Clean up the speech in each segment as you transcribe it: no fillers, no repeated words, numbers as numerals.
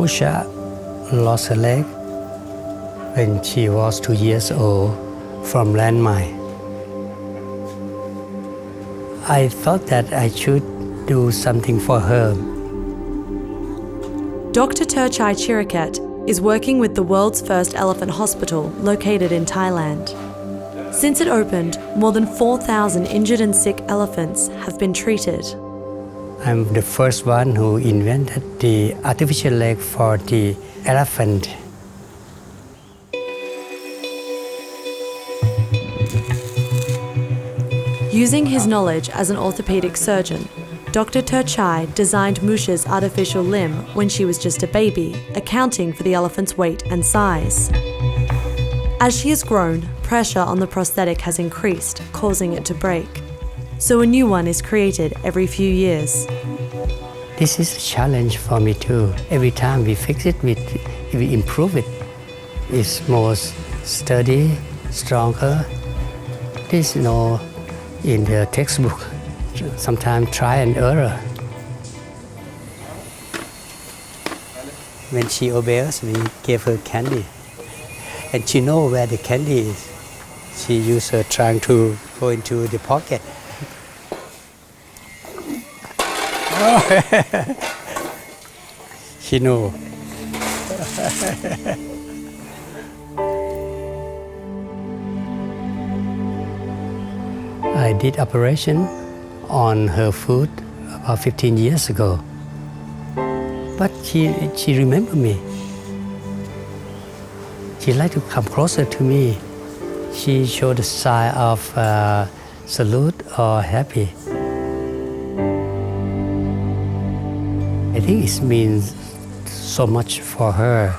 Mosha lost her leg when she was 2 years old from landmine. I thought that I should do something for her. Dr. Terchai Chiraket is working with the world's first elephant hospital located in Thailand. Since it opened, more than 4,000 injured and sick elephants have been treated. I'm the first one who invented the artificial leg for the elephant. Using his knowledge as an orthopedic surgeon, Dr. Terchai designed Mosha's artificial limb when she was just a baby, accounting for the elephant's weight and size. As she has grown, pressure on the prosthetic has increased, causing it to break. So a new one is created every few years. This is a challenge for me too. Every time we fix it, we improve it. It's more sturdy, stronger. There's no in the textbook. Sometimes try and error. When she obeys, we give her candy. And she knows where the candy is. She uses her trunk to go into the pocket. She knows. I did operation on her foot about 15 years ago. But she remembered me. She liked to come closer to me. She showed a sign of salute or happy. I think it means so much for her.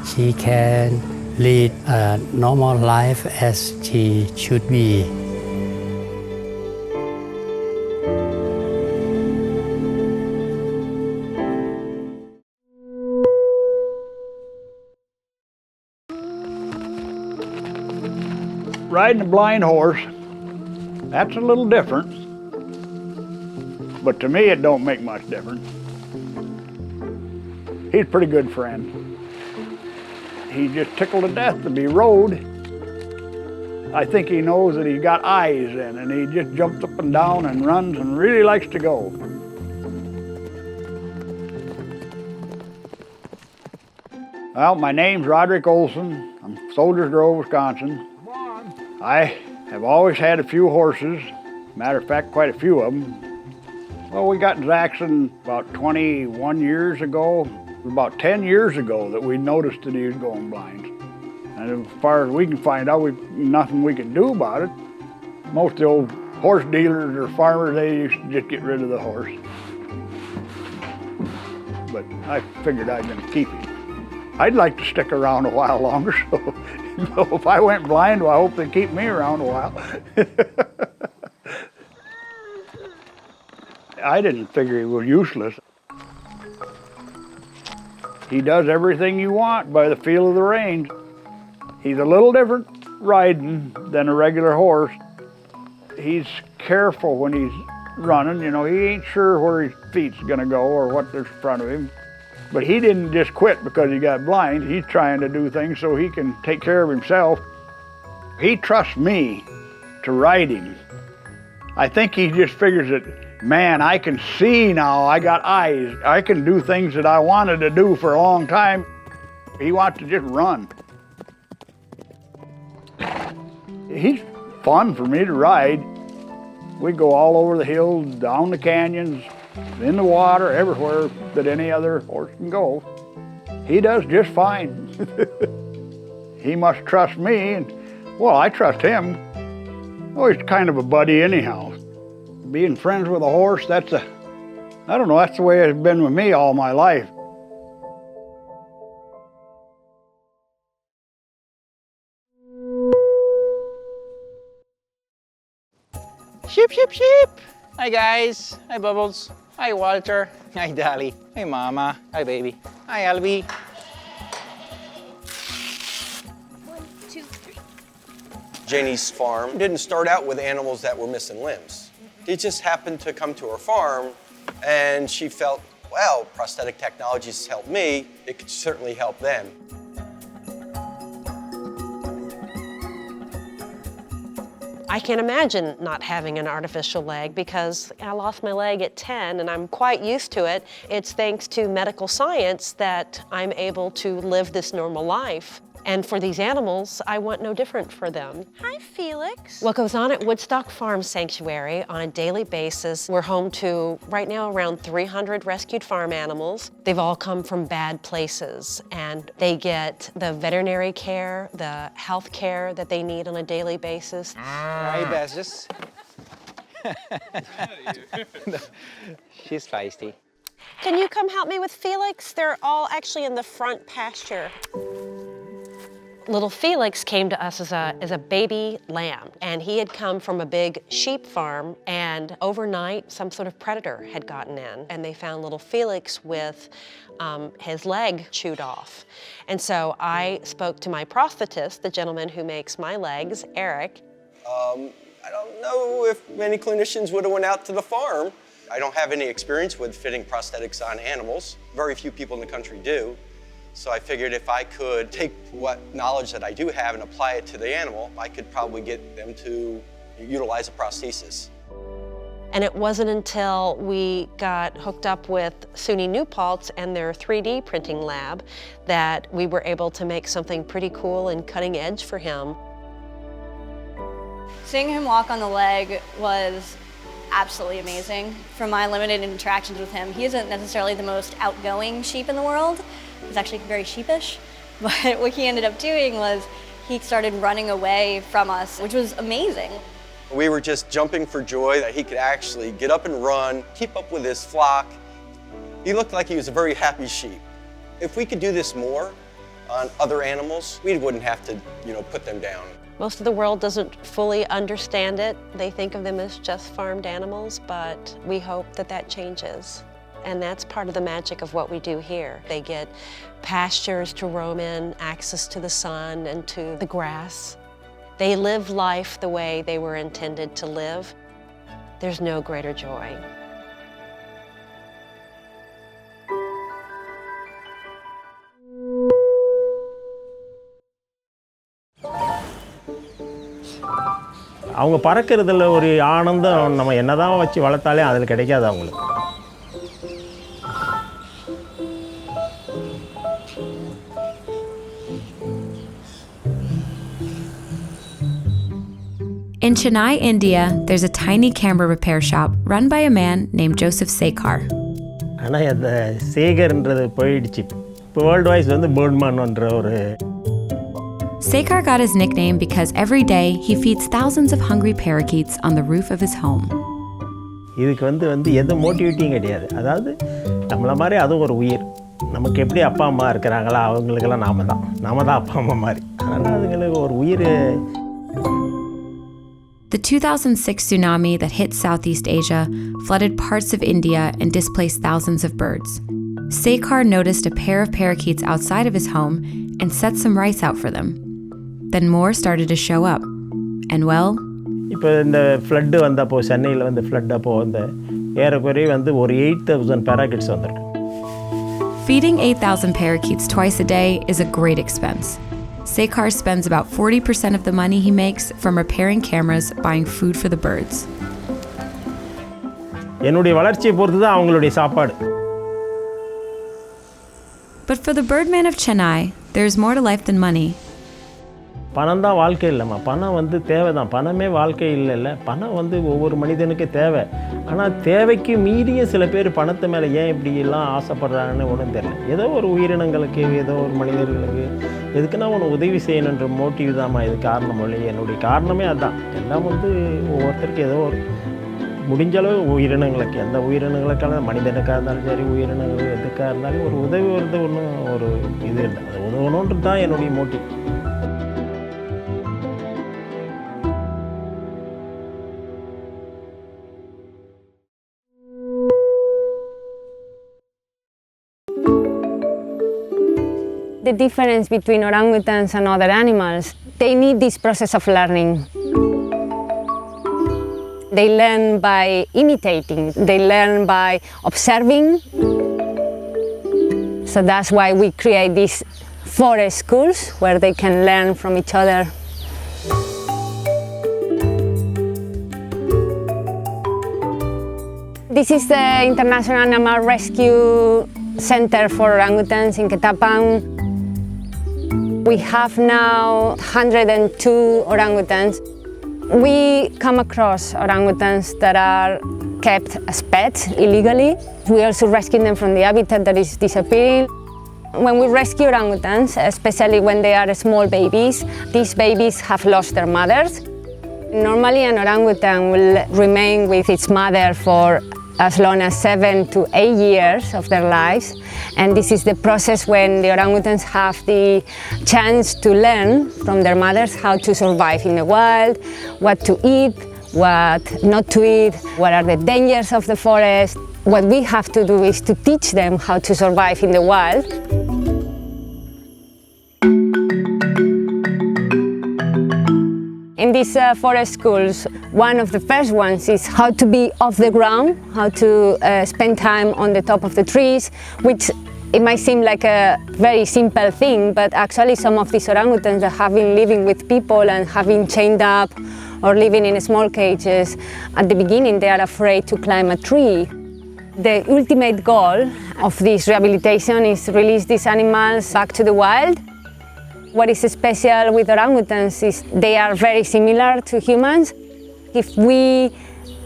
She can lead a normal life as she should be. Riding a blind horse, that's a little different. But to me, it don't make much difference. He's a pretty good friend. He's just tickled to death to be rode. I think he knows that he's got eyes in, and he just jumps up and down and runs and really likes to go. Well, my name's Roderick Olson. I'm from Soldiers Grove, Wisconsin. I have always had a few horses. Matter of fact, quite a few of them. Well, we got Zaxxon about 21 years ago. It was about 10 years ago that we noticed that he was going blind. And as far as we can find out, nothing we can do about it. Most of the old horse dealers or farmers, they used to just get rid of the horse. But I figured I'd gonna keep him. I'd like to stick around a while longer, so if I went blind, well, I hope they'd keep me around a while. I didn't figure he was useless. He does everything you want by the feel of the reins. He's a little different riding than a regular horse. He's careful when he's running, you know, he ain't sure where his feet's gonna go or what's in front of him. But he didn't just quit because he got blind. He's trying to do things so he can take care of himself. He trusts me to ride him. I think he just figures that, man, I can see now, I got eyes. I can do things that I wanted to do for a long time. He wants to just run. He's fun for me to ride. We go all over the hills, down the canyons, in the water, everywhere that any other horse can go. He does just fine. He must trust me, and well, I trust him. Oh, he's kind of a buddy anyhow. Being friends with a horse, I don't know, that's the way it's been with me all my life. Sheep, sheep, sheep! Hi guys, hi Bubbles, hi Walter, hi Dolly, hi Mama, hi baby, hi Albie. 1, 2, 3. Janie's farm didn't start out with animals that were missing limbs. He just happened to come to her farm and she felt well, prosthetic technologies helped me, it could certainly help them. I can't imagine not having an artificial leg because I lost my leg at 10 and I'm quite used to it. It's thanks to medical science that I'm able to live this normal life. And for these animals, I want no different for them. Hi, Felix. What goes on at Woodstock Farm Sanctuary on a daily basis, we're home to, right now, around 300 rescued farm animals. They've all come from bad places, and they get the veterinary care, the health care that they need on a daily basis. Hi, Bess, just... She's feisty. Can you come help me with Felix? They're all actually in the front pasture. Little Felix came to us as a baby lamb, and he had come from a big sheep farm, and overnight some sort of predator had gotten in, and they found little Felix with his leg chewed off. And so I spoke to my prosthetist, the gentleman who makes my legs, Eric. I don't know if many clinicians would have went out to the farm. I don't have any experience with fitting prosthetics on animals. Very few people in the country do. So I figured if I could take what knowledge that I do have and apply it to the animal, I could probably get them to utilize a prosthesis. And it wasn't until we got hooked up with SUNY New Paltz and their 3D printing lab that we were able to make something pretty cool and cutting edge for him. Seeing him walk on the leg was absolutely amazing. From my limited interactions with him, he isn't necessarily the most outgoing sheep in the world. He's actually very sheepish, but what he ended up doing was he started running away from us, which was amazing. We were just jumping for joy that he could actually get up and run, keep up with his flock. He looked like he was a very happy sheep. If we could do this more on other animals, we wouldn't have to, put them down. Most of the world doesn't fully understand it. They think of them as just farmed animals, but we hope that that changes. And that's part of the magic of what we do here. They get pastures to roam in, access to the sun and to the grass. They live life the way they were intended to live. There's no greater joy. அவங்க பறக்கிறதுல ஒரு ஆனந்தம் நம்ம என்னதான் வச்சு வளர்த்தாலே அதில் கிடைக்காது அவங்களுக்கு. In Chennai, India, there's a tiny camera repair shop run by a man named Joseph Sekar. ஆனால் அந்த சேகர்ன்றது போயிடுச்சு. இப்போ வேர்ல்டு வைஸ் பேர்ட்மேன்ன்ற ஒரு... Sekar got his nickname because every day he feeds thousands of hungry parakeets on the roof of his home. இதுக்கு எந்த மோட்டிவேட்டியும் கிடையாது. அதாவது நம்மள மாதிரி அது ஒரு உயிர். நமக்கு எப்படி அப்பா அம்மா இருக்கிறாங்களா அவங்களுக்கெல்லாம் நாம தான் அப்பா அம்மா மாதிரி. அதனால் அதுங்களுக்கு ஒரு உயிர். The 2006 tsunami that hit Southeast Asia flooded parts of India and displaced thousands of birds. Sekar noticed a pair of parakeets outside of his home and set some rice out for them. Then more started to show up. And well... இப்போ இந்த flood வந்தப்போ, சென்னையில் flood அப்போ ஏறக்குறைய ஒரு 8,000 parakeets வந்திருக்கு. Feeding 8,000 parakeets twice a day is a great expense. Sekar spends about 40% of the money he makes from repairing cameras buying food for the birds. என்னுடைய வளர்ச்சியை பொறுத்து தான் அவங்களுடைய சாப்பாடு. But for the birdman of Chennai, there's more to life than money. பணம் தான் வாழ்க்கை இல்லைம்மா. பணம் தேவை தான். பணமே வாழ்க்கை இல்லைல்ல. பணம் ஒவ்வொரு மனிதனுக்கு தேவை. ஆனால் தேவைக்கு மீறிய சில பேர் பணத்து மேலே ஏன் இப்படிலாம் ஆசைப்படுறாங்கன்னு ஒன்றும் தெரியல. ஏதோ ஒரு உயிரினங்களுக்கு, ஏதோ ஒரு மனிதர்களுக்கு எதுக்குன்னா ஒன்று உதவி செய்யணுன்ற மோட்டிவ் தான்மா இது காரணம். என்னுடைய காரணமே அதுதான். எல்லாம் ஒவ்வொருத்தருக்கு ஏதோ ஒரு முடிஞ்ச அளவு உயிரினங்களுக்கு, எந்த உயிரினங்களுக்கான மனிதனுக்காக இருந்தாலும் சரி, உயிரினங்கள் எதுக்காக இருந்தாலும் ஒரு உதவி வருது ஒன்றும் ஒரு இது இல்லை. அது உதவணுன்றது தான் என்னுடைய motive. The difference between orangutans and other animals, they need this process of learning. They learn by imitating, they learn by observing, So that's why we create these forest schools where they can learn from each other. This is the International Animal Rescue Center for Orangutans in Ketapang. We have now 102 orangutans. We come across orangutans that are kept as pets illegally. We also rescue them from the habitat that is disappearing. When we rescue orangutans, especially when they are small babies, these babies have lost their mothers. Normally an orangutan will remain with its mother for as long as 7 to 8 years of their lives. And this is the process when the orangutans have the chance to learn from their mothers how to survive in the wild, what to eat, what not to eat, what are the dangers of the forest. What we have to do is to teach them how to survive in the wild. In these forest schools, one of the first ones is how to be off the ground, how to spend time on the top of the trees, which it might seem like a very simple thing, but actually some of these orangutans that have been living with people and have been chained up or living in small cages, at the beginning they are afraid to climb a tree. The ultimate goal of this rehabilitation is to release these animals back to the wild. What is special with orangutans is they are very similar to humans. If we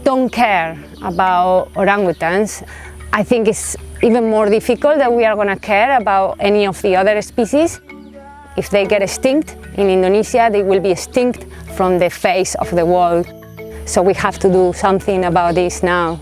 don't care about orangutans, I think it's even more difficult that we are going to care about any of the other species. If they get extinct in Indonesia, they will be extinct from the face of the world. So we have to do something about this now.